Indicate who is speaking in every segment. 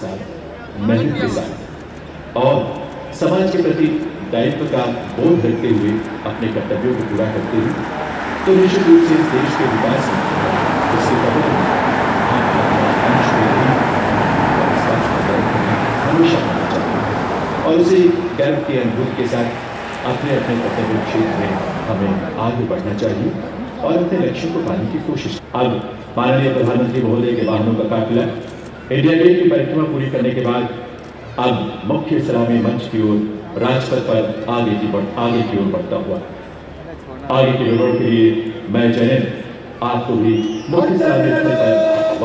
Speaker 1: साथ, मेहनत के साथ और समाज के प्रति दायित्व का बोध रखते हुए अपने कर्तव्यों को पूरा करते हुए तो निश्चित रूप से इस देश के विकास में उसके प्रगति में हम अपना अंश हमेशा करना चाहिए और उसे गर्व की अनुभूति के साथ अपने अपने कर्तव्य क्षेत्र में हमें आगे बढ़ना चाहिए और अपने लक्ष्यों को पाने की कोशिश। अब माननीय प्रधानमंत्री महोदय के वाहनों का काफिला इंडिया गेट की परिक्रमा पूरी करने के बाद अब मुख्य सलामी मंच की ओर राजपथ पर आगे की ओर बढ़ता हुआ आगे के विवरण के लिए मैं जयंत आपको भी मुख्य सलामी स्थल पर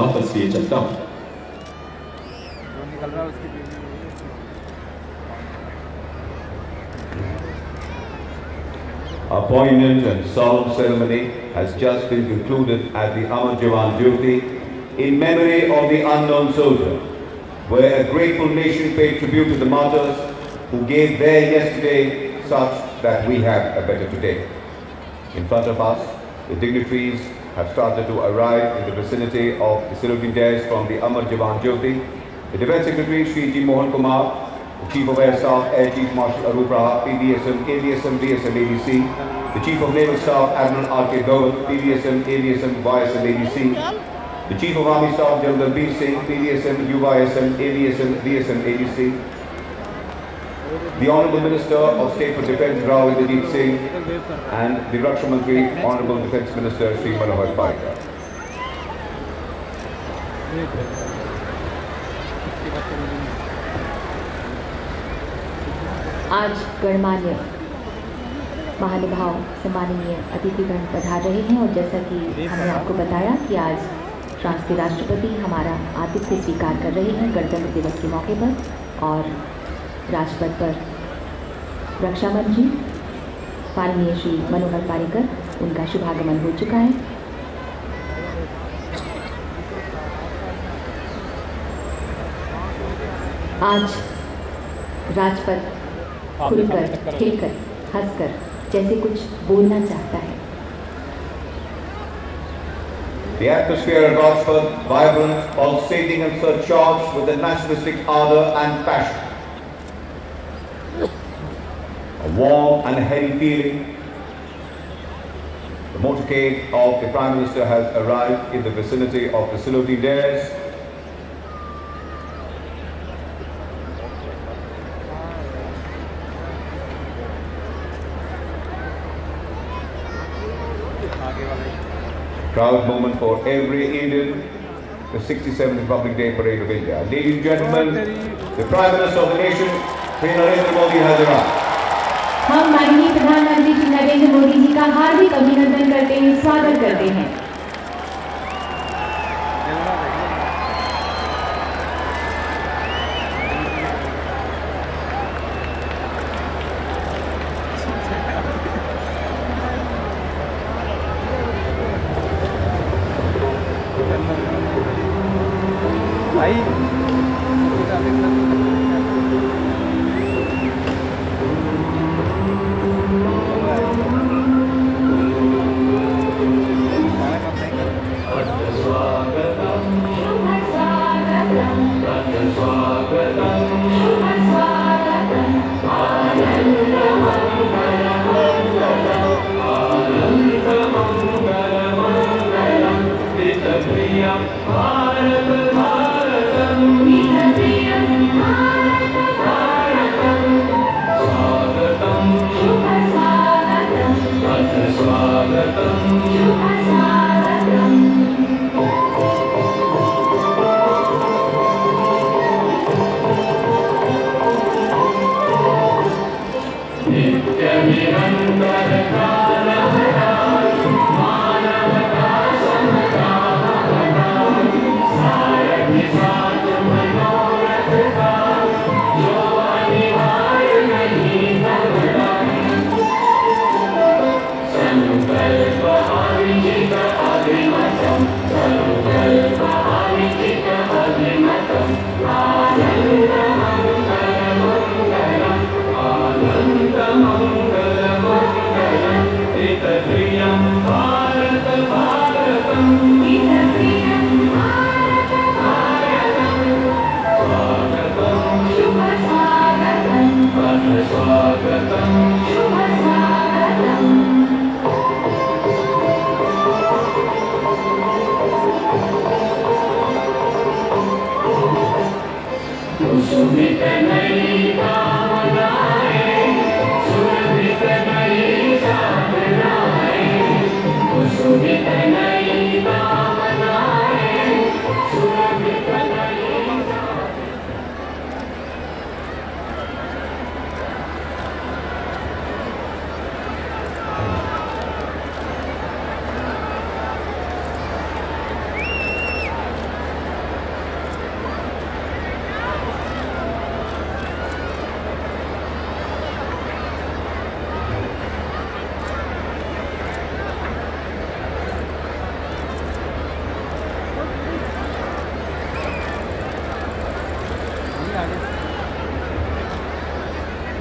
Speaker 1: वापस लिए चलता हूँ।
Speaker 2: Our poignant and solemn ceremony has just been concluded at the Amar Jawan Jyoti in memory of the unknown soldier, where a grateful nation paid tribute to the martyrs who gave their yesterday such that we have a better today. In front of us, the dignitaries have started to arrive in the vicinity of the saluting dais from the Amar Jawan Jyoti. The Defence Secretary Shri G. Mohan Kumar, the Chief of Air Staff Air Chief Marshal Arup Raha, PDSM, AVSM, DSM, ADC, the Chief of Naval Staff Admiral R.K. Gowat, PDSM, AVSM, YSM, ADC, the Chief of Army Staff General Bir Singh, PDSM, UYSM, AVSM, DSM, ADC, the Honourable Minister of State for Defence Rao Inderjeet Singh and the Raksha Mantri, Honourable Defence Minister Shri Manohar Parrikar.
Speaker 3: आज गणमान्य महानुभाव सम्माननीय अतिथिगण पधार रहे हैं और जैसा कि हमने आपको बताया कि आज फ्रांस के राष्ट्रपति हमारा आतिथ्य स्वीकार कर रहे हैं गणतंत्र दिवस के मौके पर और राजपथ पर रक्षा मंत्री माननीय श्री मनोहर पारिकर उनका शुभागमन हो चुका है। आज राजपथ खुलकर खिलकर हंसकर जैसे कुछ बोलना चाहता है।
Speaker 2: The atmosphere at Rajpath, vibrant, pulsating and surcharged with a nationalistic ardour and passion. A warm and heady feeling. The motorcade of the Prime Minister has arrived in the vicinity of the saluting dais. Proud moment for every Indian, the 67th Republic Day Parade of India. Ladies and gentlemen, the Prime Minister of the nation, Shri Narendra Modi has arrived.
Speaker 3: हम माननीय प्रधानमंत्री श्री नरेंद्र मोदी जी का हार्दिक अभिनंदन करते हैं, स्वागत करते हैं।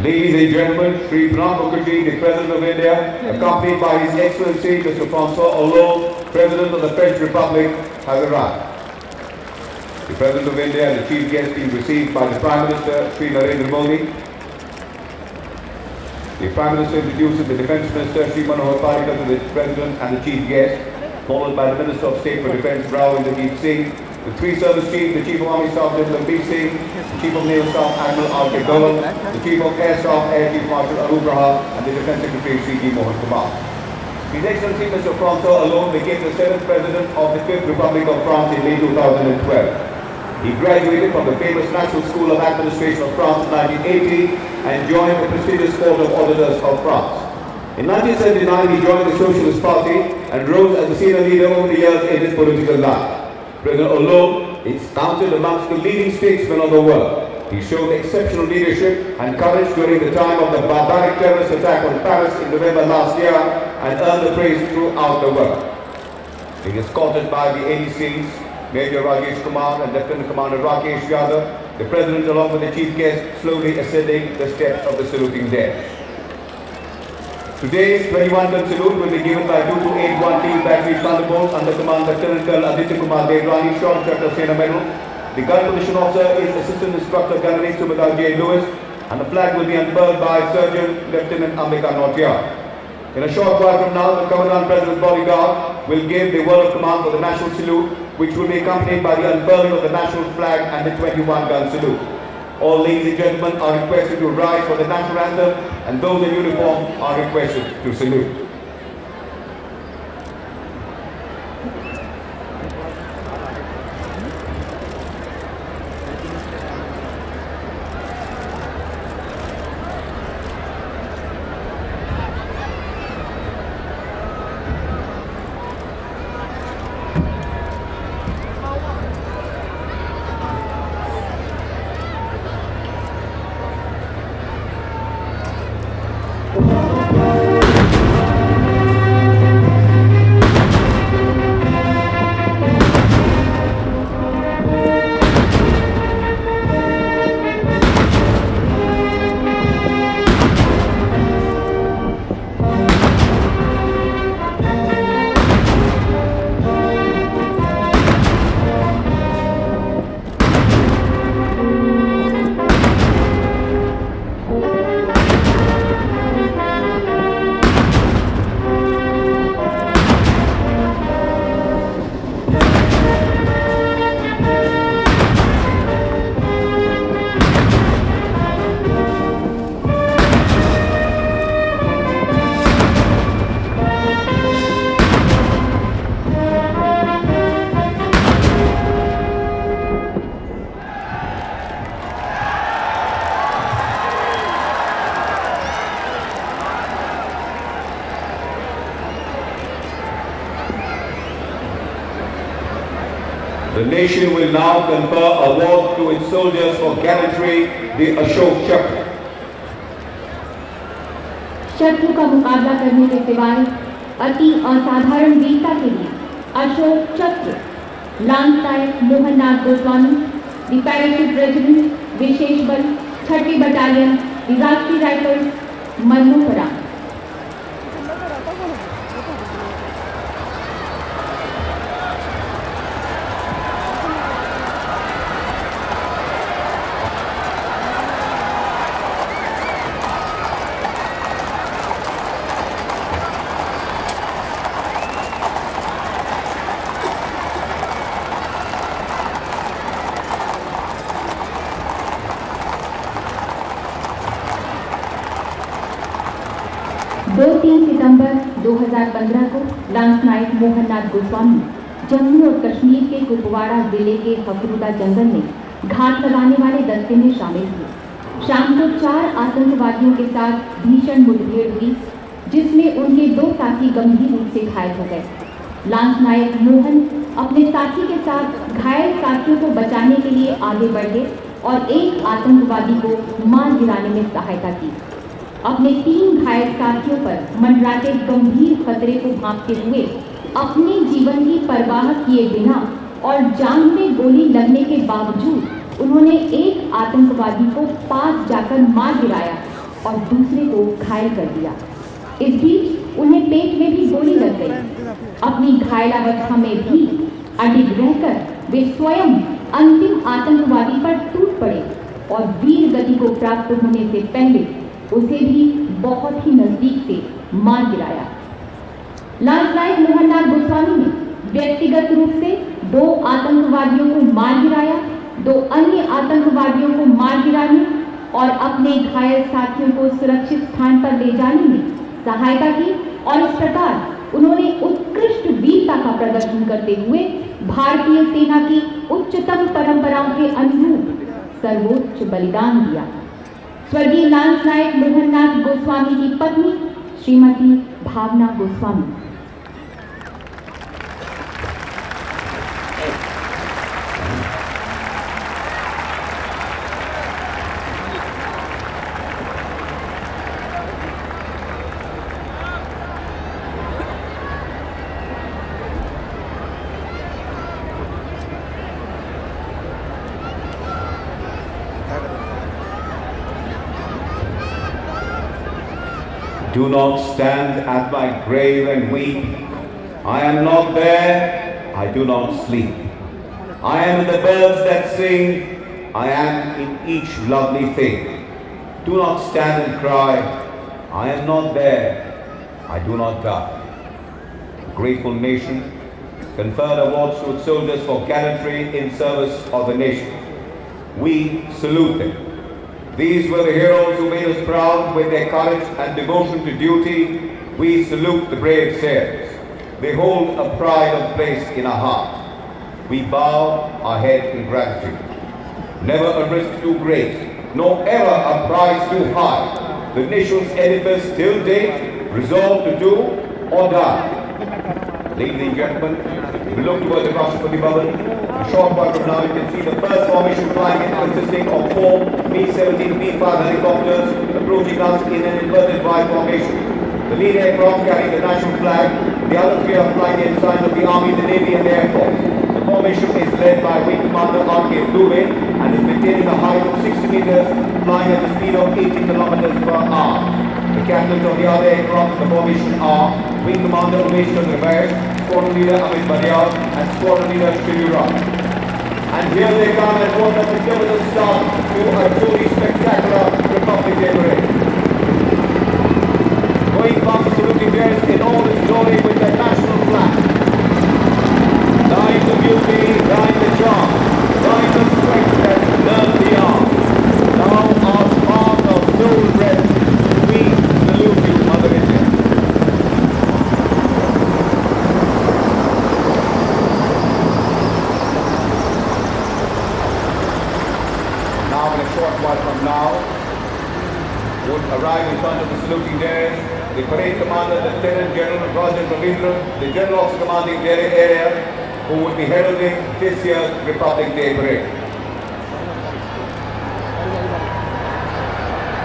Speaker 2: Ladies and gentlemen, Sri Pranab Mukherjee, the President of India, accompanied by His Excellency Mr. François Hollande, President of the French Republic, has arrived. The President of India and the Chief Guest being received by the Prime Minister, Sri Narendra Modi. The Prime Minister introduces the Defence Minister, Sri Manohar Parrikar, to the President and the Chief Guest, followed by the Minister of State for Defence, Rao Inderjeet Singh, the three service chiefs, the Chief of Army Staff, General Lavdeep Singh, the Chief of Naval Staff, Admiral R.K. Dhawan, the Chief of Air Staff, Air Chief Marshal Arup Raha, and the Defence Secretary, Sri G. Mohan Kumar. His Excellency Mr. François Hollande became the 7th President of the 5th Republic of France in May 2012. He graduated from the famous National School of Administration of France in 1980 and joined the prestigious Court of Auditors of France. In 1979, he joined the Socialist Party and rose as a senior leader over the years in his political life. President Hollande is counted amongst the leading statesmen of the world. He showed exceptional leadership and courage during the time of the barbaric terrorist attack on Paris in November last year and earned the praise throughout the world. He is escorted by the ADCs, Major Rajesh Kumar and Lieutenant Commander Rakesh Yadav, the President along with the Chief Guest slowly ascending the steps of the saluting deck. Today's 21-gun salute will be given by 2281 Team Battery Thunderbolt under command Lieutenant Colonel Aditya Kumar Devrani, Short Chapter Sena Medal. The gun position officer is Assistant Instructor Gunnery Subedar J. Lewis, and the flag will be unfurled by Surgeon Lieutenant Ambika Nautiyar. In a short while from now, the Commandant President's bodyguard will give the word of command for the national salute, which will be accompanied by the unfurling of the national flag and the 21-gun salute. All ladies and gentlemen are requested to rise for the national anthem, and those in uniform are requested to salute. The nation will now confer awards to its soldiers for gallantry, the Ashok Chakra.
Speaker 3: शत्रु का मुकाबला करने के सिवाय अति असाधारण वीरता के लिए Ashok Chakra lance Naik Mohannath Goswami, the parachute regiment विशेष बल 6ठी बटालियन, द राष्ट्रीय राइफल्स, मरणोपरांत। 2-3 सितंबर 2015 को लांस नायक मोहन नाथ गोस्वामी जम्मू और कश्मीर के कुपवाड़ा जिले के हफरूदा जंगल में घात लगाने वाले दस्ते में शामिल थे। शाम को 4 आतंकवादियों के साथ भीषण मुठभेड़ हुई, जिसमें उनके 2 साथी गंभीर रूप से घायल हो गए। लांस नायक मोहन अपने साथी के साथ घायल साथियों को बचाने के लिए आगे बढ़े और एक आतंकवादी को मार गिराने में सहायता की। अपने 3 घायल साथियों पर मंडराते गंभीर खतरे को भांपते हुए अपने जीवन की परवाह किए बिना और जान में गोली लगने के बावजूद उन्होंने एक आतंकवादी को पास जाकर मार गिराया और दूसरे को घायल कर दिया। इस बीच उन्हें पेट में भी गोली लग गई। अपनी घायलावस्था में भी अडिग रहकर वे स्वयं अंतिम आतंकवादी पर टूट पड़े और वीर गति को प्राप्त होने से पहले उसे भी बहुत ही नजदीक से मार गिराया। लांस नायक मोहन नाथ गोस्वामी ने व्यक्तिगत रूप से 2 आतंकवादियों को मार गिराया, 2 अन्य आतंकवादियों को मार गिराने और अपने घायल साथियों को सुरक्षित स्थान पर ले जाने में सहायता की और इस प्रकार उन्होंने उत्कृष्ट वीरता का प्रदर्शन करते हुए भारतीय सेना की उच्चतम परंपराओं के अनुरूप सर्वोच्च बलिदान दिया। स्वर्गीय लांस नायक मोहन नाथ गोस्वामी की पत्नी श्रीमती भावना Goswami.
Speaker 2: Do not stand at my grave and weep. I am not there, I do not sleep. I am in the birds that sing, I am in each lovely thing. Do not stand and cry, I am not there, I do not die. A grateful nation conferred awards to its soldiers for gallantry in service of the nation. We salute them. These were the heroes who made us proud with their courage and devotion to duty. We salute the brave sailors. They hold a pride of place in our heart. We bow our head in gratitude. Never a risk too great, nor ever a price too high. The nation's edifice till date resolved to do or die. Ladies and gentlemen, we look towards the Rashtrapati Bhavan. A short while from now, you can see the first formation flying in, consisting of 4 B-17 B-5 helicopters approaching us in an inverted Y formation. The lead aircraft carrying the national flag. The other 3 are flying in signs of the Army, the Navy and the Air Force. The formation is led by Wing Commander R.K. Dubey and is maintaining a height of 60 meters, flying at the speed of 80 kilometers per hour. The captains of the other aircraft in the formation are Wing Commander Umesh Chandra Vash, Squadron Leader Amit Badial and Squadron Leader Shri Rao. And here they come at what a pivotal start to a truly spectacular Republic Day parade. Going past the saluting guests in all its glory with their national flag. Thine the beauty, thine the charm, thine the strength that nerves the arm. Thou art part of soul breath. We salute you, Mother India. Now, in a short while from now, would arrive in front of the saluting dares the parade commander, Lieutenant General Rajan Ravindran, the General Officer commanding Delhi area, who would be heralding this year's Republic Day parade.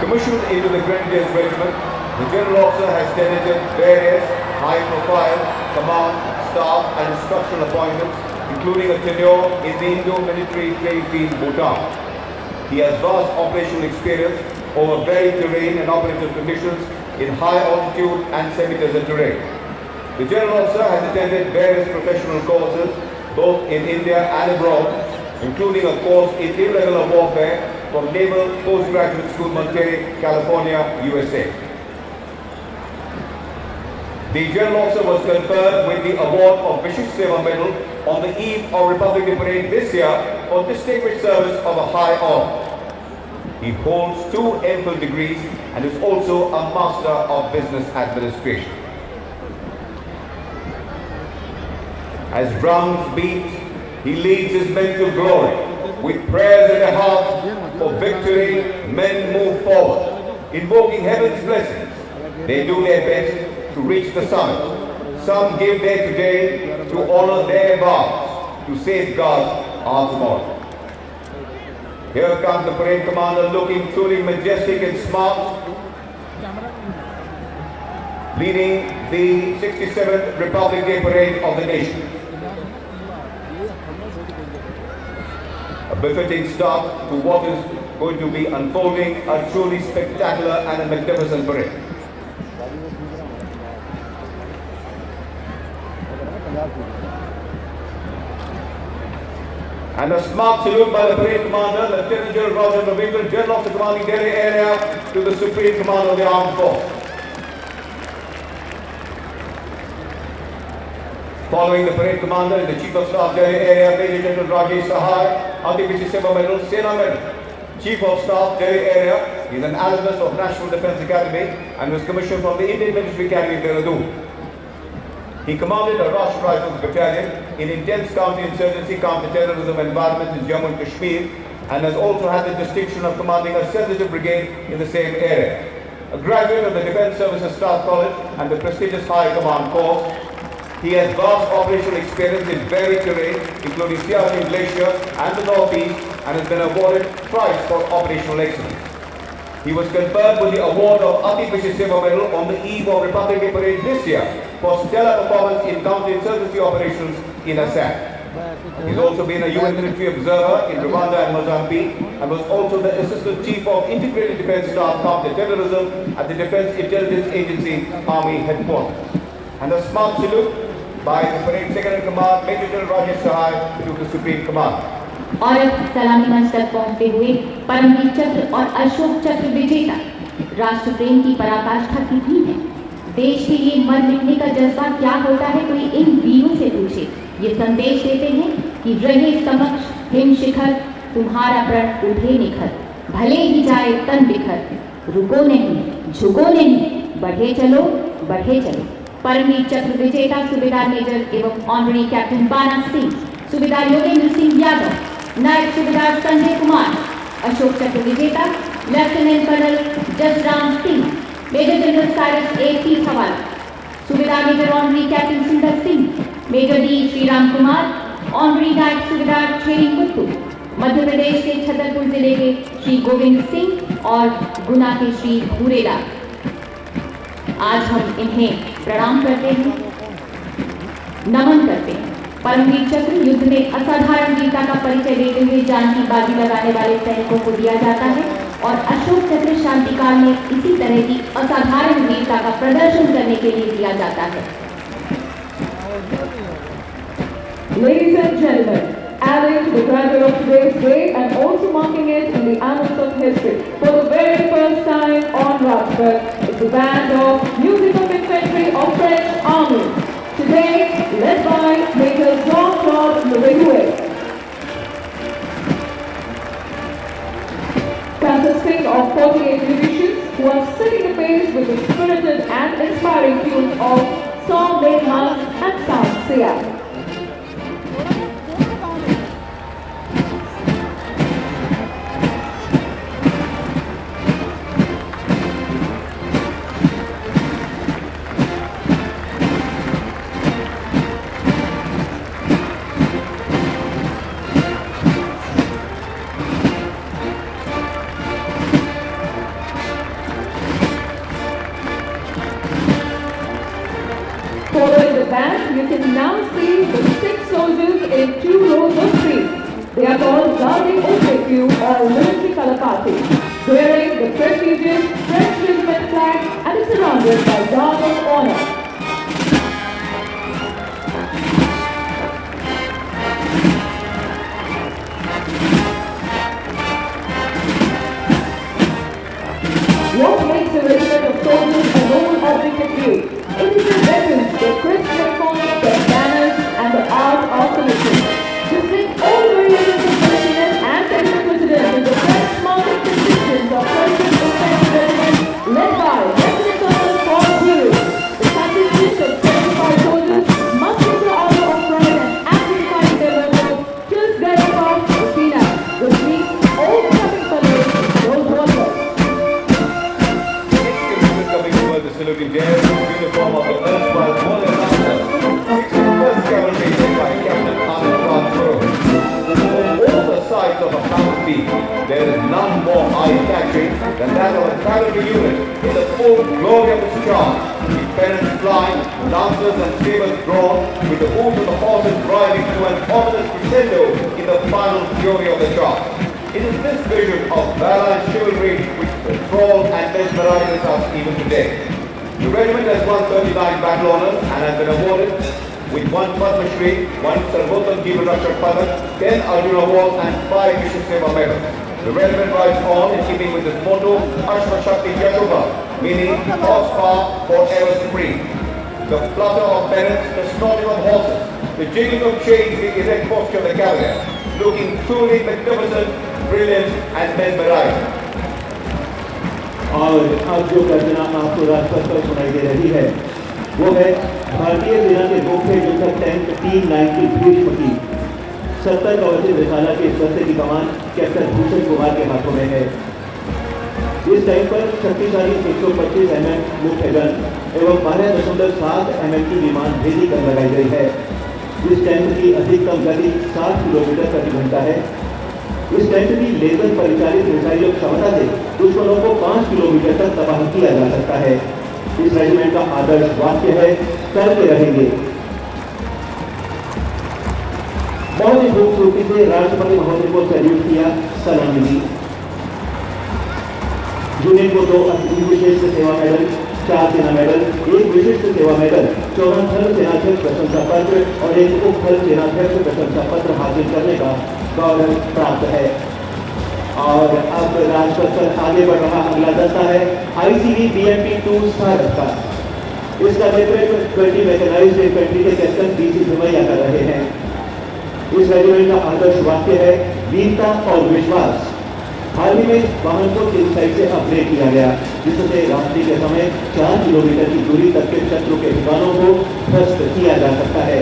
Speaker 2: Commissioned into the Grenadiers Regiment, the General Officer has tenanted various high-profile command, staff and instructional appointments, including a tenure in the Indo-Military Training Team Bhutan. He has vast operational experience over varied terrain and operative conditions in high altitude and semi-desert terrain. The General Officer has attended various professional courses both in India and abroad, including a course in irregular warfare from Naval Postgraduate School, Monterey, California, USA. The General Officer was conferred with the award of Vishish Seva Medal on the eve of Republic Day Parade this year for distinguished service of a high order. He holds 2 MPhil degrees and is also a Master of Business Administration. As drums beat, he leads his men to glory. With prayers in their hearts for victory, men move forward, invoking heaven's blessings. They do their best to reach the summit. Some give their today to honor their vows to safeguard our tomorrow. Here comes the parade commander looking truly majestic and smart, leading the 67th Republic Day Parade of the nation. A befitting start to what is going to be unfolding a truly spectacular and a magnificent parade. And a smart salute by the parade commander, Lieutenant General Roger Ravindran, General of the Commanding Delhi Area, to the Supreme Commander of the Armed Forces. Following the parade commander is the Chief of Staff Delhi Area, Major General Rajesh Sahai, RTPC Seva Medal, Sena Medal. Chief of Staff Delhi Area, he is an alumnus of National Defence Academy and was commissioned from the Indian Military Academy, Dehradun. He commanded a Rashtra Rifles battalion in intense counter-insurgency, counter-terrorism environment in Jammu and Kashmir, and has also had the distinction of commanding a sensitive brigade in the same area. A graduate of the Defence Services Staff College and the prestigious High Command course, he has vast operational experience in varied terrain, including Siachen Glacier and the Northeast, and has been awarded thrice for operational excellence. He was conferred with the award of Ati Pishi Seva Medal on the eve of Republic Day Parade this year for stellar performance in counter-insurgency operations in Assam. He's also been a UN military observer in Rwanda and Mozambique and was also the Assistant Chief of Integrated Defence Staff Counter-Terrorism at the Defence Intelligence Agency Army Headquarters. And a smart salute by the Parade Second in Command, Major General Rajesh Sahai, to the Supreme Commander.
Speaker 3: और सलामी मंच तक पहुंचते हुए परमवीर चक्र और अशोक चक्र विजेता राष्ट्र प्रेम की पराकाष्ठा कितनी है, देश के लिए मर मिटने का जज्बा क्या होता है, कोई इन वीरों से पूछे। ये संदेश देते हैं कि रहे समक्ष हिम शिखर, तुम्हारा प्रण उठे निखर, भले ही जाए तन बिखर, रुको नहीं झुको नहीं, बढ़े चलो बढ़े चलो। परमवीर चक्र विजेता सूबेदार मेजर एवं ऑनरी कैप्टन बाना सिंह, सूबेदार योगेंद्र सिंह यादव, नायब सूबेदार संजय कुमार, अशोक चक्र विजेता lieutenant colonel Jasram Singh, major general Cyrus A Pithawalla, Subedar major honorary captain Sundar Singh, major D Sriram Kumar, honorary Naib Subedar छेरी मुत्तू, मध्य प्रदेश के छतरपुर जिले के श्री गोविंद सिंह और गुना के श्री भूरेलाल। आज हम इन्हें प्रणाम करते हैं, नमन करते हैं। परमवीर चक्र युद्ध में असाधारण वीरता का परिचय देते हुए जान की बाजी लगाने वाले सैनिकों को दिया जाता है और अशोक चक्र शांतिकाल में इसी तरह की असाधारण वीरता का प्रदर्शन करने के लिए दिया जाता है।
Speaker 4: Ladies and gentlemen, adding to the grandeur of today's day and also marking it in the annals of history, for the very first time on Rajpath is the band of Music of Infantry of French Army. Today, led by Major Jean-Claude Leveilleux. Consisting of 48 divisions who are setting the pace with the spirited and inspiring tunes of Song Made Hans and Sound Sia. Following the band, you can now see the 6 soldiers in 2 rows of 3. They are called Garde Obsequieux or military color party, wearing the prestigious French regiment flag and is surrounded by guards of honor. What makes a regiment of soldiers a noble object of view? It is the weapons, the crisp uniforms, the banners, and the art of solution. Displaying all the variations of military and technical precedence in the French mounted consisted
Speaker 2: none more eye-catching than that of a cavalry unit in the full glory of its charge, with pennants flying, lances and sabers drawn, with the hooves of the horses driving to an ominous crescendo in the final fury of the charge. It is this vision of valor and chivalry which enthralls and mesmerizes us even today. The regiment has won 39 battle honors and has been awarded with 1 Padma Shri, 1 Sarvottam Jeevan Rakshak Padak, 10 Arjuna Awards and 5 Vishnu Seva medals. The regiment rides on in keeping with its motto, Ashva Shakti Yashobha, meaning horsepower forever supreme. The flutter of pennants, the snorting of horses, the jiggling of chains, the erect posture of the cavalier, looking truly magnificent, brilliant and mesmerizing.
Speaker 1: और अब जो गर्जना आपको राजपथ पर सुनाई दे रही है वो है भारतीय सेना के मुख्य युद्धक टैंक T-90 भीष्म की 70 कवच विशाला के स्वस्य की कमान कैप्टन भूषण कुमार के हाथों में है। इस टैंक पर शक्तिशाली 125 mm मुख्य गन एवं 12.7 mm की विमान भेदी कर लगाई गई है। इस टैंक की अधिकतम गति 60 किलोमीटर प्रति घंटा है। इस टैंक की लेजर परिचालित मिसाइलों क्षमता से दुश्मनों को 5 किलोमीटर तक तबाह किया जा सकता है। इस रेजिमेंट का आदर्श वाक्य है, करके रहेंगे। बहुत ही खूबसूरती से राष्ट्रपति महोदय को सैल्यूट किया, सलामी दी। यूनिट को 2 अति विशिष्ट सेवा मेडल, 4 सेना मेडल, 1 विशिष्ट सेवा मेडल, 14 थल सेनाध्यक्ष प्रशंसा पत्र और 1 उप थल सेनाध्यक्ष प्रशंसा पत्र हासिल करने का गौरव प्राप्त है। और अब राजपथ पर आगे बढ़ रहा अगला दस्ता है ICV BMP-2 सारथ का। इसका नेतृत्व 20 मैकेनाइज्ड इन्फेंट्री के कैप्टन DC भिमैया कर रहे हैं। इस रेजिमेंट का आदर्श वाक्य है, वीरता और विश्वास। हाल ही में वाहन को 3 साइड से अपग्रेड किया गया, जिससे रात्रि के समय 4 किलोमीटर की दूरी तक के शत्रु के ठिकानों को ध्वस्त किया जा सकता है।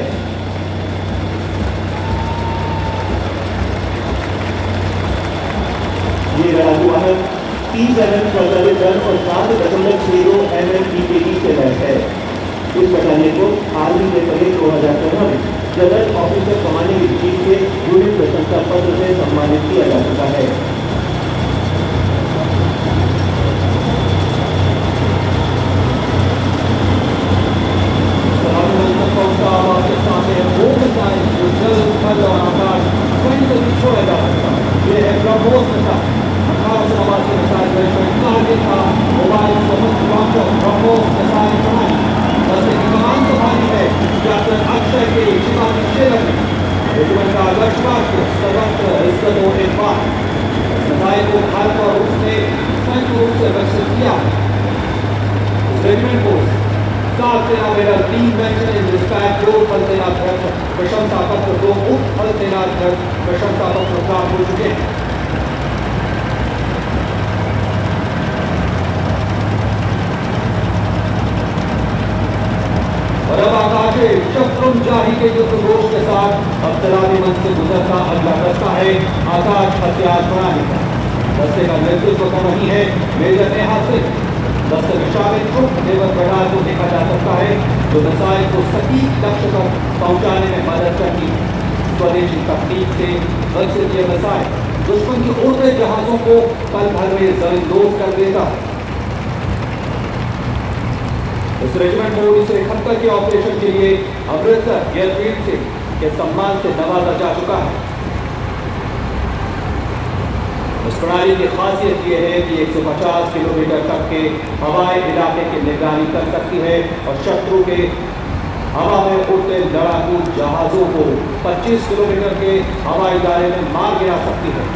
Speaker 1: ये लड़ाकू वाहन 30 mm स्वचालित गन और 7.62 mm PPD से लैस है। इस बटालियन को आर्मी के पहले 2014 में general officer commanding in chief के यूनिट प्रशंसा पत्र से सम्मानित किया जा चुका है।
Speaker 5: रेजिमेंट को 7 सेना मेडल, 3 मेंशन इन डिस्पैच, 2 थल सेनाध्यक्ष प्रशंसा पत्र, 2 उप थल सेनाध्यक्ष प्रशंसा पत्र प्राप्त हो चुके हैं। और अब आकाशे शत्रुंजाही के युद्ध घोष के साथ अब सलामी मंच से गुजरता अगला दस्ता है आकाश हथियार प्रणाली का। दस्ते का नेतृत्व कर रही है मेजर नेहा सिंह। दस्ते में शामिल ग्रुप लेवल रडार को देखा जा सकता है जो मिसाइल को सटीक लक्ष्य तक पहुंचाने में मदद करती है। स्वदेशी तकनीक से विकसित यह मिसाइल दुश्मन के उड़ते जहाजों को पल भर में जमींदोज कर देता है। इस रेजिमेंट को 1971 के ऑपरेशन के लिए अमृतसर एयरफील्ड से के सम्मान से नवाजा जा चुका है। इस प्रणाली की खासियत यह है कि 150 किलोमीटर तक के हवाई इलाके की निगरानी कर सकती है और शत्रु के हवा में उड़ते लड़ाकू जहाजों को 25 किलोमीटर के हवाई दायरे में मार गिरा सकती है।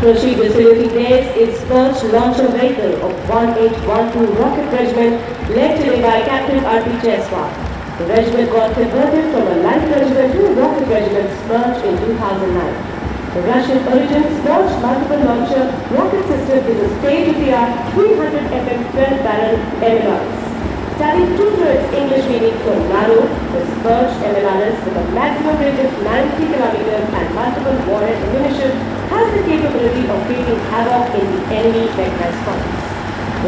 Speaker 6: Krushi facility base is first launcher vehicle of 1812 Rocket Regiment led today by Captain R.P. Cheswar. The regiment got converted from a light regiment to a rocket regiment merged in 2009. The Russian origin launched multiple launcher rocket system with a state-of-the-art 300 mm 12-barrel MLRS. Studying two-thirds English meaning from narrow, the Spurge MLRS with a maximum range of 90 kilometers and multiple warhead ammunition has the capability of creating havoc in the enemy mechanized fronts.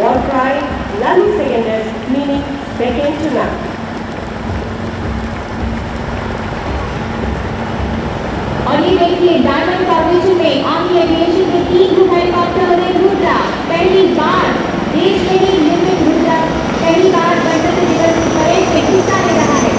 Speaker 6: war cry, Nani Secondes, meaning second to none.
Speaker 3: और ये देखिए diamond corporation में army aviation के 3 group हेलीकॉप्टरों ने रुद्रा पहली बार देश में ही निर्मित रुद्रा पहली बार गणतंत्र दिवस परेड में हिस्सा ले रहा है।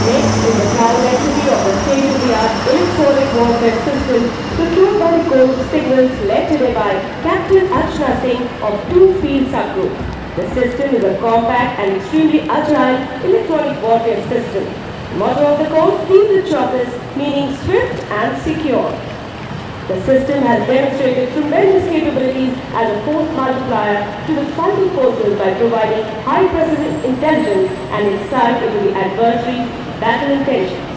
Speaker 6: Next is the trial activity of the state-of-the-art electronic warfare system procured by the Coast Signals led today by Captain Archana Singh of 2 Field Subgroup. The system is a compact and extremely agile electronic warfare system. The motto of the code, fielded choppers, meaning swift and secure. The system has demonstrated tremendous capabilities as a force multiplier to the fighting forces by providing high-precision intelligence and insight into the adversary's battle intentions.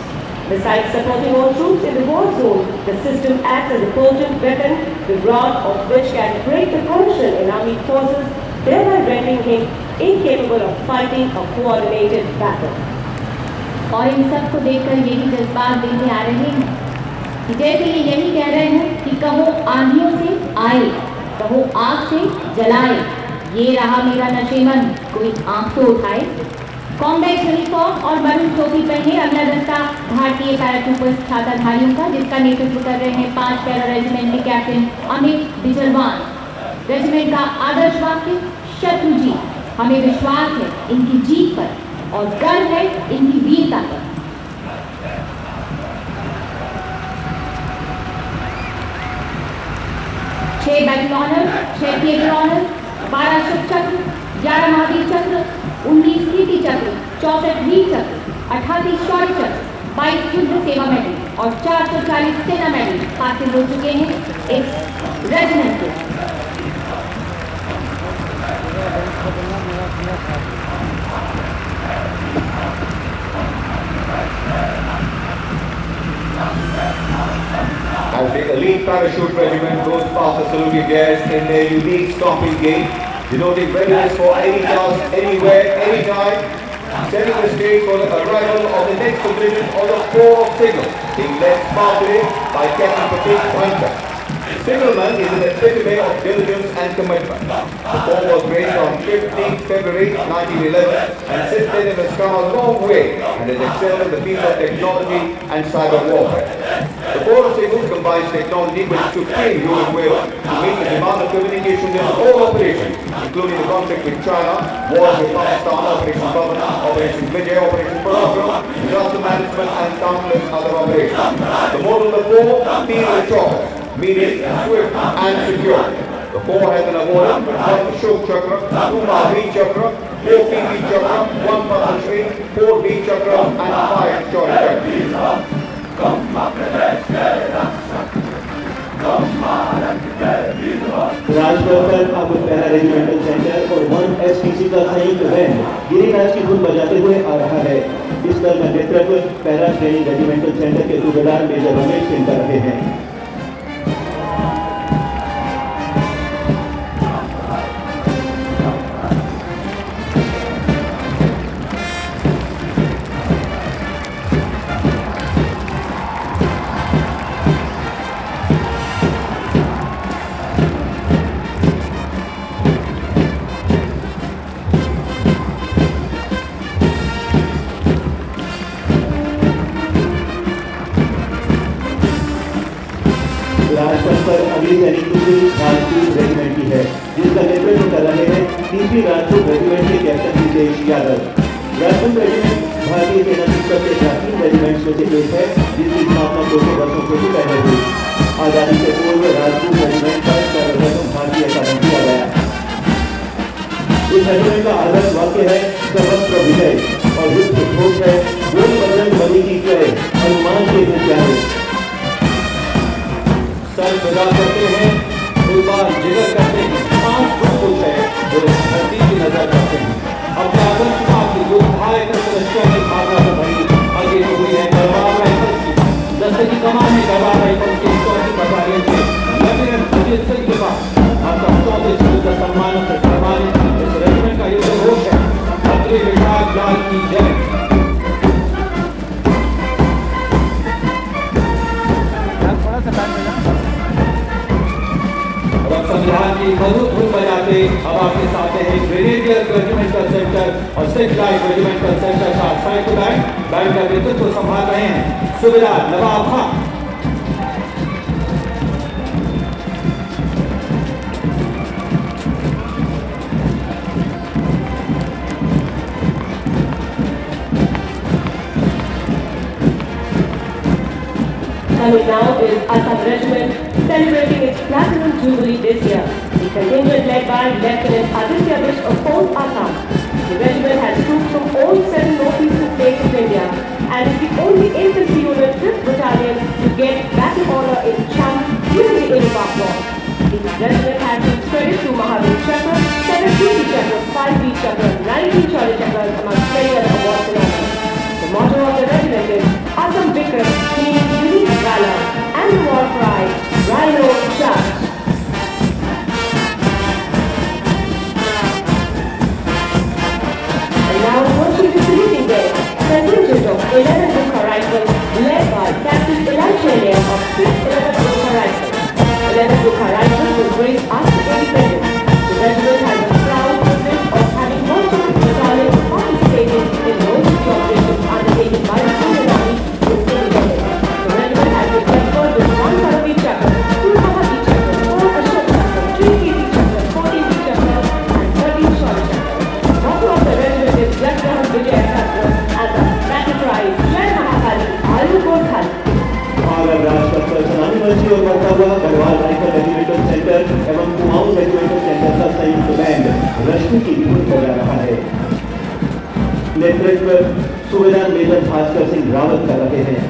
Speaker 6: Besides supporting all troops in the war zone, the system acts as a potent weapon, the rod of which can break the cohesion in army forces, thereby rendering him incapable of fighting a coordinated battle.
Speaker 3: और इन सब को देखकर यही जज्बात दिल में आ रहे हैं कि जैसे ये यही कह रहे हैं कि कहो आंधियों से आए, कहो आग से जलाए, ये रहा मेरा नशेमन, कोई आंख तो उठाए। कॉम्बैट यूनिफॉर्म और मरून टोपी पहने अगला दस्ता भारतीय पैराट्रूपर्स छाताधारियों का, जिसका नेतृत्व कर रहे हैं 5 पैरा रेजिमेंट के कैप्टन अमित बिजलवान। रेजिमेंट का आदर्श वाक्य शत्रु जीत, हमें विश्वास है इनकी जीत पर और गर्व है इनकी वीरता पर। 6 battle honour, 6 theatre honour, 12 Ashok Chakra, 11 Mahavir चक्र, 19 कीर्ति चक्र, 64 वीर चक्र, 88 शौर्य चक्र, 22 युद्ध सेवा मेडल और 440 सेना मेडल हासिल हो चुके हैं इस रेजिमेंट को।
Speaker 2: As the elite parachute regiment goes past the saluting guests in their unique stomping gait, denoting readiness for any task, anywhere, anytime, setting the stage for the arrival of the next division of the Corps of Signals, being led smartly by Captain Pratik Bhankar. Signalman is an epitome of diligence and commitment. The Corps was raised on 15th February 1911 and since then it has come a long way and has excelled in the field of technology and cyber warfare. The Corps of Signals combines technology with supreme human will to meet the demand of communication in all operations, including the conflict with China, wars with Pakistan, Operation Bhavan, Operation Vijay, Operation Parakram, disaster management and countless other operations. The model of the Corps, field choppers, meaning swift and secure. The Corps has been awarded 1 Ashok Chakra, 2 Mahavir Chakra, 4 P.V. Chakra, 1 Padma Shri, 4 Veer Chakra and 5 Shaurya Chakra.
Speaker 1: Rajpath पर अब para regimental centre और 1 STC का संयुक्त band Giriraj की धुन बजाते हुए आ रहा है। इस दल का नेतृत्व पैरा ट्रेनिंग रेजिमेंटल सेंटर के सूबेदार मेजर रमेश सिंह कर रहे हैं। राजपथ पर अगली सैनिक टुकड़ी राजपूत रेजिमेंट की है, जिसका नेतृत्व कर रहे हैं 3वीं राजपूत रेजिमेंट के कैप्टन हितेश यादव। राजपूत रेजिमेंट भारतीय सेना की सबसे प्राचीन रेजिमेंट्स में से एक है, जिसकी स्थापना 200 वर्षों से भी पहले हुई। आजादी से पूर्व राजपूत रेजिमेंट का सर्वप्रथम भारतीय अकादमी किया गया। इस रेजिमेंट का आदर्श वाक्य है सर्वत्र विजय और युद्ध घोष है बोल बजरंग बली की जय, हनुमान के विद्यालय।
Speaker 5: सर विदा करते हैं, कुर्बान जिगर करते हैं, 5 कुछ है जो धरती की नजर करते हैं। अपने आदर्शता की योद्धाएं सुरक्षा की भावना से भरी आगे की हुई है गढ़वाल राइफल की दस्ते की कमान में गढ़वाल राइफल की 4वीं बटालियन के लेफ्टिनेंट अजीत सिंह के पास आपका 34 युद्ध सम्मानों से सम्मानित इस रेजिमेंट का युद्ध घोष है मंत्री विशाल लाल की जय। और अब संविधान की मधुर धुन बजाते अब आपके साथ है ग्रेनेडियर रेजिमेंटल सेंटर और सेटेलाइट रेजिमेंटल सेंटर का साइड टू बैंड का नेतृत्व संभाल रहे हैं सूबेदार नवाब Khan.
Speaker 6: Coming now is Assam Regiment, celebrating its Platinum Jubilee this year. The contingent led by Lieutenant Aditya Bish of 4th Assam. The regiment has troops from all 7 northeastern states of India and is the only infantry unit 5th Battalion to get battle order in Cham during the Iraq War. The regiment has been credit to Mahavir Chakra, 7 Kirti Chakras, 5 Veer Chakras, 19 Shaurya Chakras among many other awards and honors. The motto of the regiment is Assam Vikram, meaning unique valor, and the war cry, Rhino Charge. And now approaching the saluting day, contingent of 11 Gurkha Rifles led by Captain Elisha Liam of 6th 11th Gurkha Rifles. 11th Gurkha Rifles was raised after independence. The regiment has a proud privilege of having most of its battalion participating in military operations undertaken by the Indian Army since independence. The regiment has been conferred with 1 Paramveer Chakra, 2 Mahavir Chakras, 4 Ashok Chakras, 3 Kirti Chakras, 14 Veer Chakras, and 13 Shaurya Chakras. The motto of the regiment is Jai Grahan Vijay Chakra and the battle cry Jai Mahakali, Alu Gorkhali.
Speaker 7: महागर राजपत्र सलामी मंत्री और बढ़ता हुआ Garhwal rifle regimental centre एवं Kumaon regimental centre का संयुक्त band राष्ट्र की धुन बजा रहा है। नेतृत्व सूबेदार मेजर भास्कर सिंह रावत कर रहे हैं।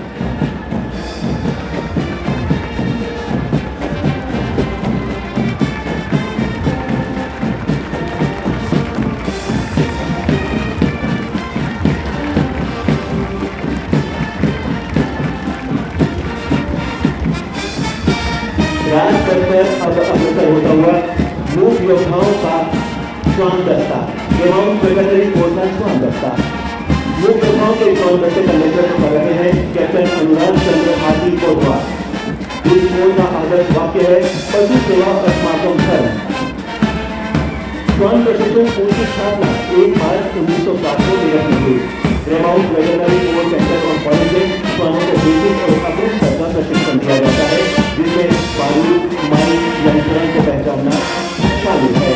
Speaker 7: राजपथ पर अब अग्रसर होता हुआ मूक योद्धाओं का श्वान दस्ता एवं वेटरनरी कोर का श्वान दस्ता मूक योद्धाओं के श्वान दस्ते का नेतृत्व कर रहे हैं कैप्टन अनुराग चंद्र हाथी कोटवा। इस कोर का आदर्श वाक्य है पशु सेवा अस्माकम धर्म। श्वान प्रशिक्षण कोर की स्थापना 1 मार्च 1960 में मेरठ में हुई। रेमाउंट वेटरनरी कोर सेंटर और कॉलेज में श्वानों को बेसिक और अग्रिम स्तर का प्रशिक्षण दिया जाता है जिसमें बारूद माइक यंत्रण को पहचानना शामिल है।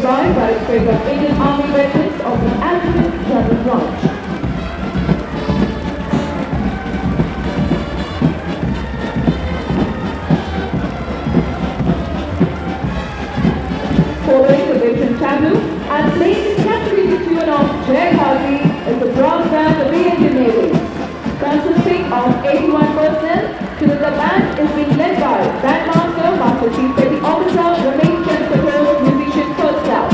Speaker 4: By respect of Indian Army veterans of the Adjutant General Branch. Following the veteran tableau and playing the captivating tune of Jai Ghazi is the brass band of the Indian Navy. Consisting of 81 personnel, to the band is being led by Bandmaster, Master Chief Petty Officer, Ramesh Chandra Kapoor, musician first class.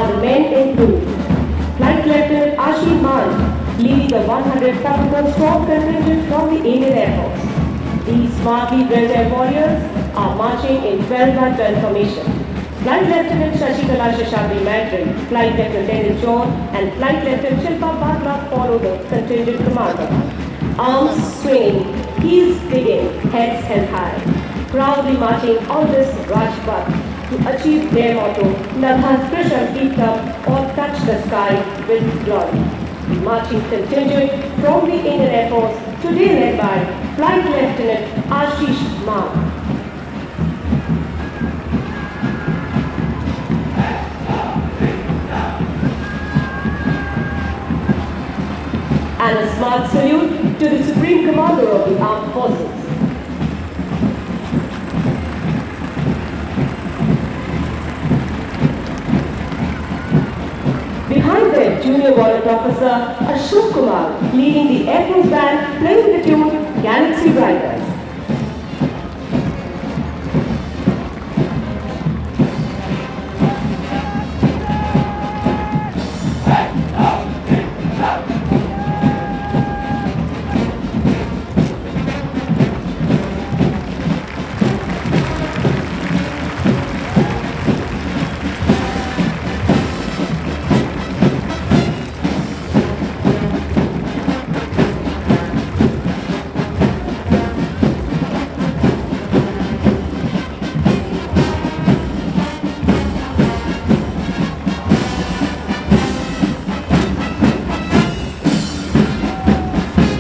Speaker 6: are the men in blue. Flight Lieutenant Ashi Man leading the 100th strong contingent from the Indian Air Force. These smartly dressed air warriors are marching in 12-by-12 formation. Flight Lieutenant Shashikala Shashabri Madri, Flight Lieutenant Dennis John and Flight Lieutenant Shilpa Bhagla follow the contingent commander. Arms swinging, heels digging, heads held high. Proudly marching on this Rajpath to achieve their motto, Nabha Krishna keep up or touch the sky with glory. The marching contingent from the Indian Air Force, today led by Flight Lieutenant Ashish Man. And a smart salute to the Supreme Commander of the Armed Forces. Behind them, Junior Warrant Officer Ashok Kumar leading the Air Force Band playing the tune Galaxy Riders.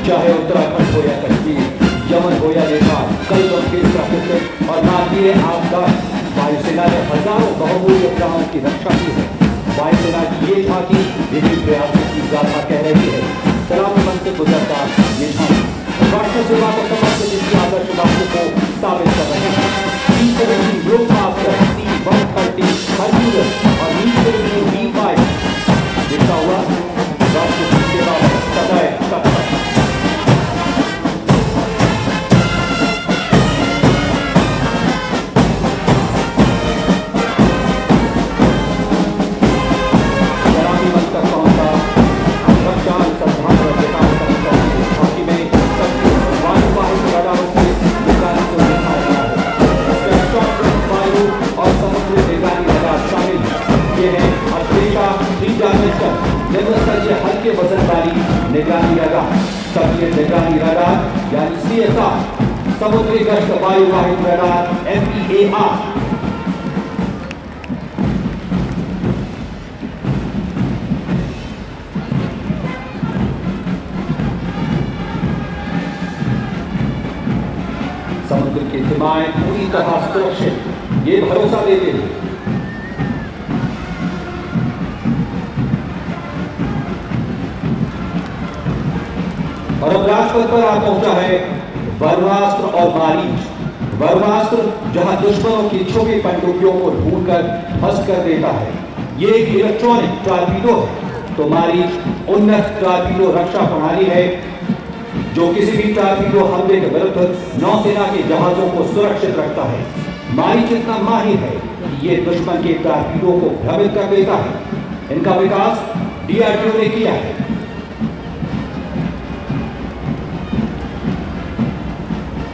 Speaker 5: चाहे उत्तराखंड हो या Kashmir, Yemen हो या नेपाल, कल गंभीर प्राकृतिक और नारकीय आपदा, वायुसेना ने हजारों बहुमूल्य प्राणों की रक्षा की है। वायुसेना की ये झांकी विभिन्न प्रयासों की गाथा कह रही है। सलामी मन से गुजरता ये झांकी राष्ट्र सेवा को समर्पित इसकी आदर्श बातों को साबित कर रहे हैं। C-17 ब्रह्मास्त्र, C-130 खरबूज और C-17 B-5 लिखा हुआ राष्ट्र की सेवा में सदैव तत्पर। हल्के वजन वाली निगरानी रडार, सक्रिय निगरानी रडार यानी CSR, समुद्री गश्त वायु वाहित रडार MEAR, समुद्र की सीमाएं पूरी तरह सुरक्षित, ये भरोसा देते हैं। और अब राजपथ पर आ पहुंचा है ब्रह्मास्त्र और मारीच। ब्रह्मास्त्र जहां दुश्मनों की छोटी पनडुब्बियों को ढूंढकर ध्वस्त कर देता है, ये एक इलेक्ट्रॉनिक टॉर्पीडो है। तो मारीच उन्नत टॉर्पीडो रक्षा प्रणाली है जो किसी भी टॉर्पीडो हमले के विरुद्ध नौसेना के जहाजों को सुरक्षित रखता है। मारीच इतना माहिर है कि ये दुश्मन के टॉर्पीडो को भ्रमित कर देता है। इनका विकास DRDO ने किया है।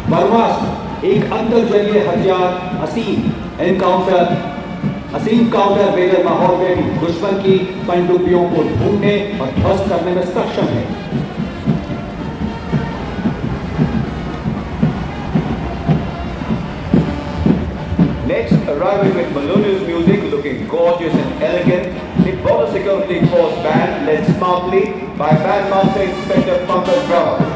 Speaker 5: ब्रह्मास्त्र एक अंतर्जलीय हथियार असीम काउंटर वेदर माहौल में भी दुश्मन की पनडुब्बियों को ढूंढने और ध्वस्त करने में सक्षम है।
Speaker 2: Next, arriving with melodious music, looking gorgeous and elegant, the Border Security Force band led smartly by Band Master Inspector Pankaj Brahma.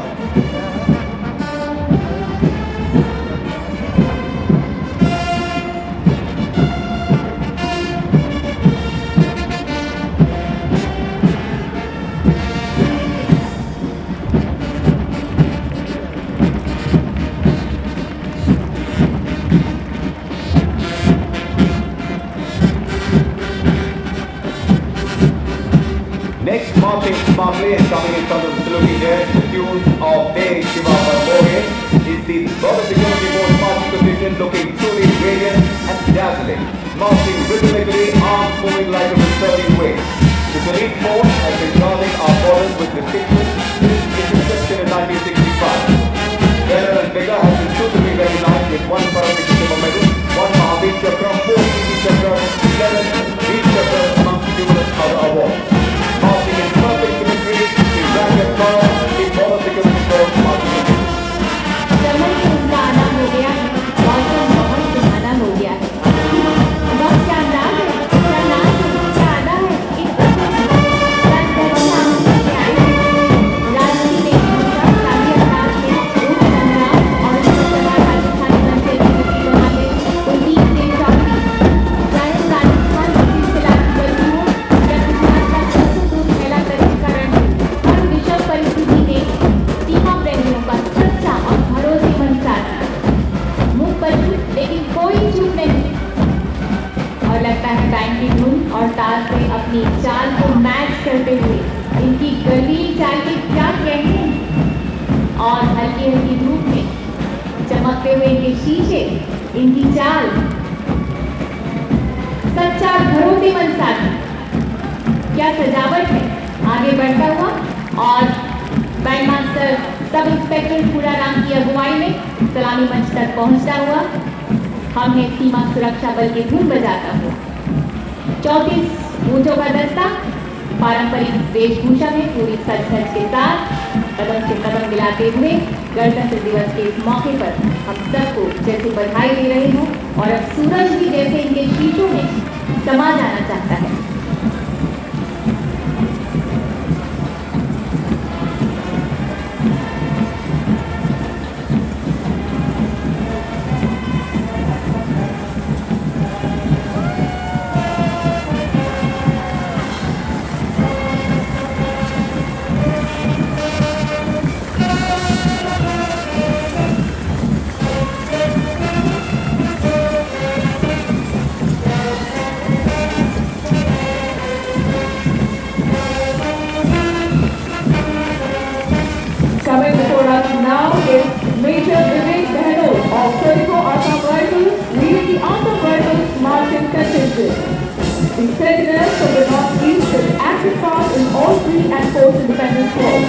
Speaker 2: Next, marching smartly and coming in front of the saluting desk, the tune of Day Shiva Parmore is the Border Security Force marching position, looking truly radiant and dazzling. Marching rhythmically, arms moving like a returning wave. The elite force has been guarding our borders with distinction since its inception in 1965. Better and bigger has been suitably recognized with 1 Paramilitary Silver Medal, 1 Mahavir Chakra, 4 Kirti Chakra, 11 Veer Chakras amongst numerous other awards. Marching in perfect symmetry, the rank and power, the Border Security Force marching in.
Speaker 3: चमन से उनका आना हो गया है, मौसम बहुत सुहाना हो गया है। वक्त क्या अंदाज है, क्या नाच है, क्या अदा है, इन राजनीति में शाही अंदाज में रूप संग्राम और सत्ताधार राजस्थानी मंच की मुक्ति बनाने कुलदीप सिंह चौधरी, चाहे राजस्थान की खिलाफ गर्मी हो या गुजरात का सबसे दूर फैला करण हर विषम परिस्थिति में सीमा प्रेमियों का सच्चा और भरोसेमंद साथी, मुंह पर चूप लेकिन कोई चूप नहीं। और लगता है बैंक की धुन और ताल से अपनी चाल को मैच करते हुए इनकी गली चाल के क्या कहने, और हल्की हल्की धूप में चमकते हुए इनके शीशे, इनकी चाल, सच्चा भरोसेमंद साथी, क्या सजावट है। आगे बढ़ता हुआ और band master sub inspector Puraram की अगुवाई में सलामी मंच तक पहुंचता हुआ हमने सीमा सुरक्षा बल की धुन बजाता हुआ 34 ऊंटों का दस्ता पारंपरिक वेशभूषा में पूरी सज धज के साथ कदम से कदम मिलाते हुए गणतंत्र दिवस के इस मौके पर हम सबको जैसे बधाई दे रहे हों, और अब सूरज भी जैसे इनके शीशों में समा जाना चाहता है।
Speaker 4: Coming before us now is Major Vivek Behnot of 34 Assam Rifles, leading the Assam Rifles marching contingent. The sentinels from the northeast took active part in all 3 and 4th independence wars.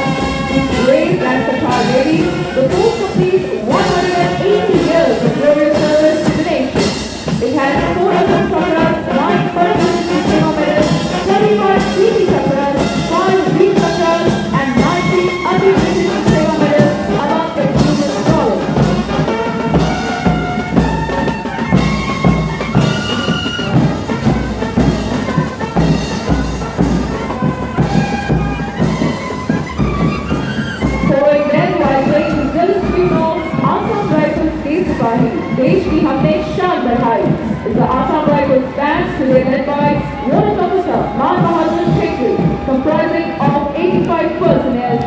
Speaker 4: Brave like Qatar Lady, the force completes 180 years of glorious service to the nation. It has 4 Assam Chakras, 9 Paramilitary Silver Medals, 35 Kirti Chakras, 5 Veer Chakras, and 19 Undisputed Silver Medals among the numerous scholars. Following them while playing the Dil Spino, Assam Rifles के सिपाही देश की हमने शान बढ़ाई is the Assam Rifles band, today led by Warrant Officer Man Bahadur Shekri, comprising of 85 personnel.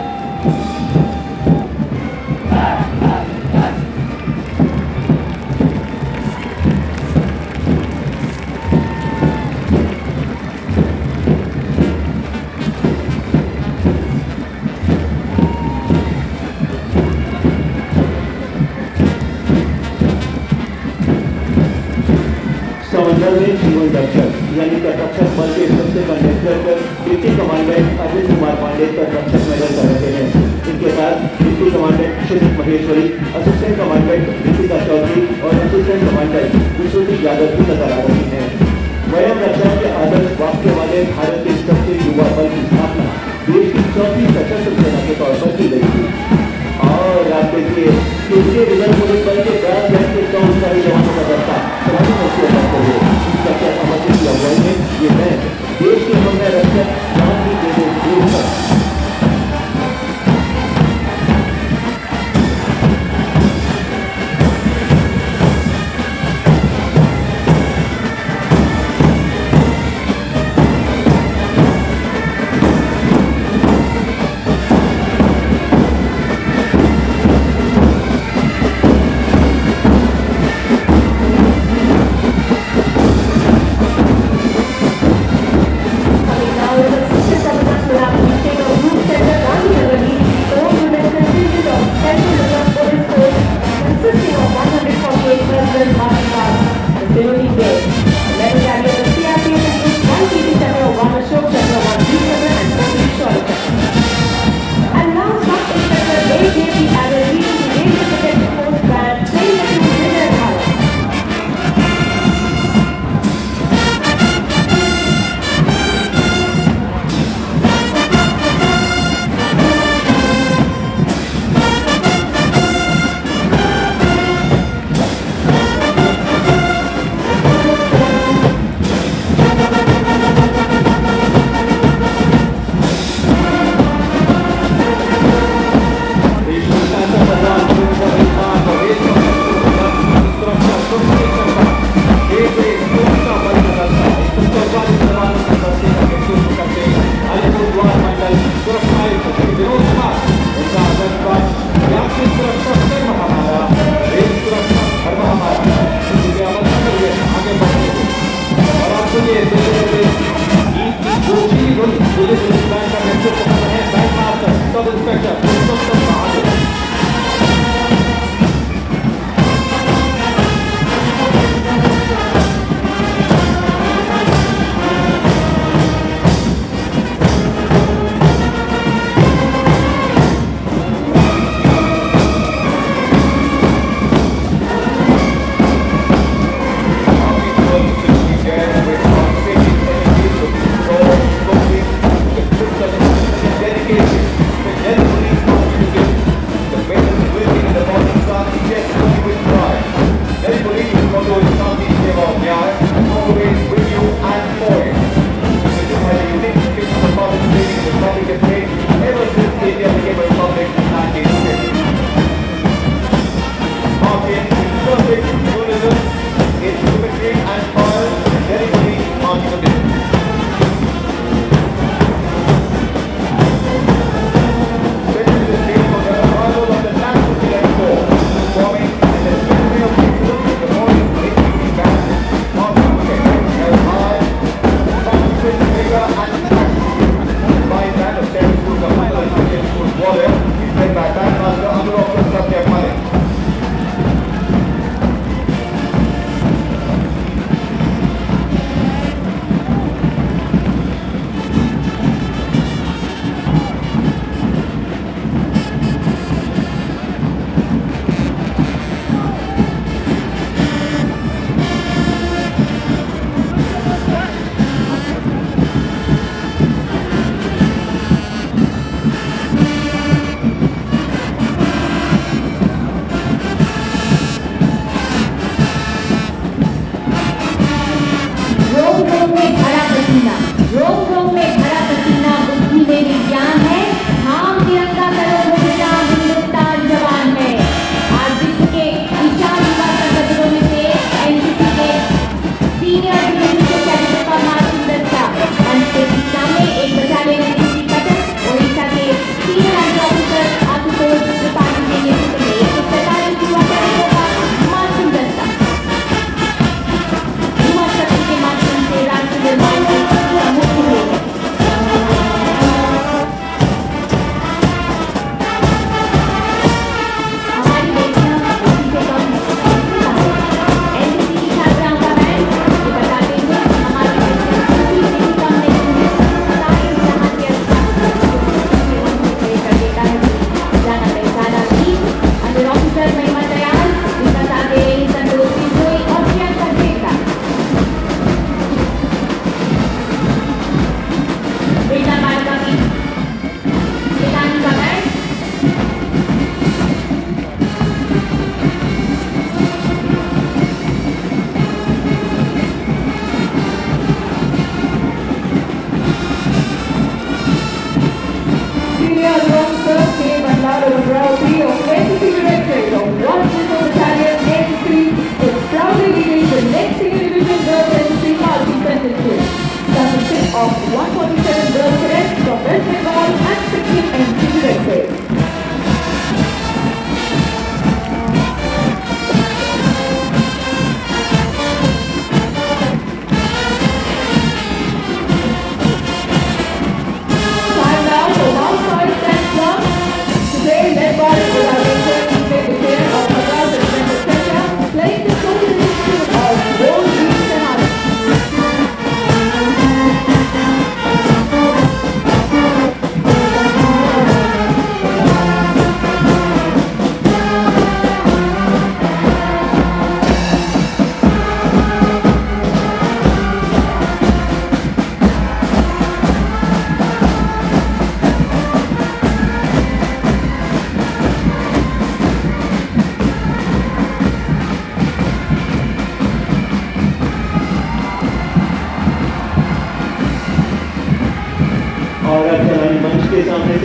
Speaker 7: समंदर में जीवन रक्षक यानी तटरक्षक बल के सबसे conductor deputy commandant Ajit Kumar Pandey तटरक्षक मेडल कर रहे हैं। इनके साथ deputy commandant Shrimati Maheshwari, assistant commandant Deepika Chaudhary और असिस्टेंट कमांडेंट विश्वजीत यादव भी नजर आ रही हैं। स्वयं रक्षा के आदर्श वाक्य वाले भारत के सबसे युवा बल की स्थापना देश की 4वीं सशस्त्र सेना के तौर पर की गई थी। और आप देखिए केंद्रीय रिजर्व पुलिस बल के 10 बैंक के 100 उत्साही जवानों का दस्ता सलामी मंच से करते हुए इसका क्या समझने की अगुवाई में ये बैंक देश के हमने रक्षक जान की दे दे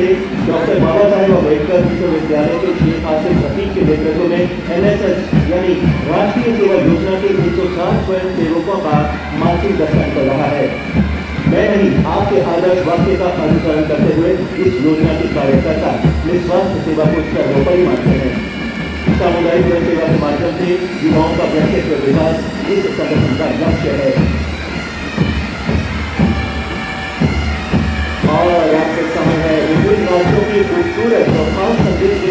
Speaker 7: से डॉक्टर बाबा साहेब अम्बेडकर विश्वविद्यालय के शेख हासिफ रफीक के नेतृत्व में NSS यानी राष्ट्रीय सेवा योजना के 160 स्वयं सेवकों का मासिक दस्ता कर रहा है। मैं नहीं, आपके आदर्श वाक्य का अनुसरण करते हुए इस योजना के कार्यकर्ता निस्वार्थ सेवा को सर्वोपरि मानते हैं। सामुदायिक सेवा के माध्यम से युवाओं का व्यक्तित्व विकास इस संगठन का लक्ष्य है। और आपके समय है विभिन्न राज्यों की खूबसूरत और खास संदेश